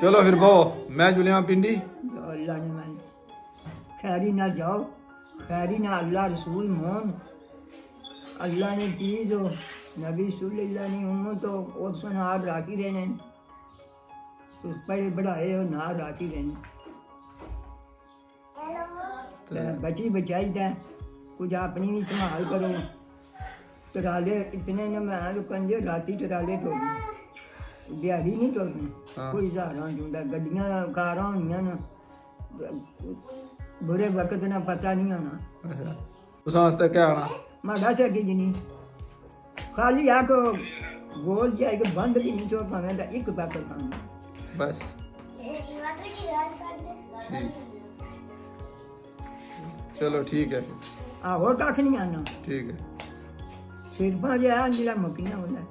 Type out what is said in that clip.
चलो फिर बहु मैं जुलिया पिंडी। अल्लाह ने मन खैरी ना जाओ, खैरी ना अल्लाह रसूल मोहन। अल्लाह ने चीज़ हो नबी सुल्लल्लाहु अलैहि उम्मत हो और सुनार राखी रहने, उस बड़े बढ़ाए हो ना राखी रहने। बची बचाई दा कुछ अपनी भी संभाल करो। टराले इतने ने मैं कंजे राती टराले टोलने दिहाड़ी नहीं टोलनी। कोई हज़ारां चुंदा गड्डियां कारां होनियां न, बुरे वक्त ना पता नहीं होना। तुस आस्ते क्या आना माड़ा सा की जिनी खाली आको गोल जाए कि बंद भी नहीं चोर पावे दा एक पैक खाना बस। चलो ठीक है। आहो कख नहीं आना ठीक है। सिर्फा जो है जिला मुक्कियां होंदा।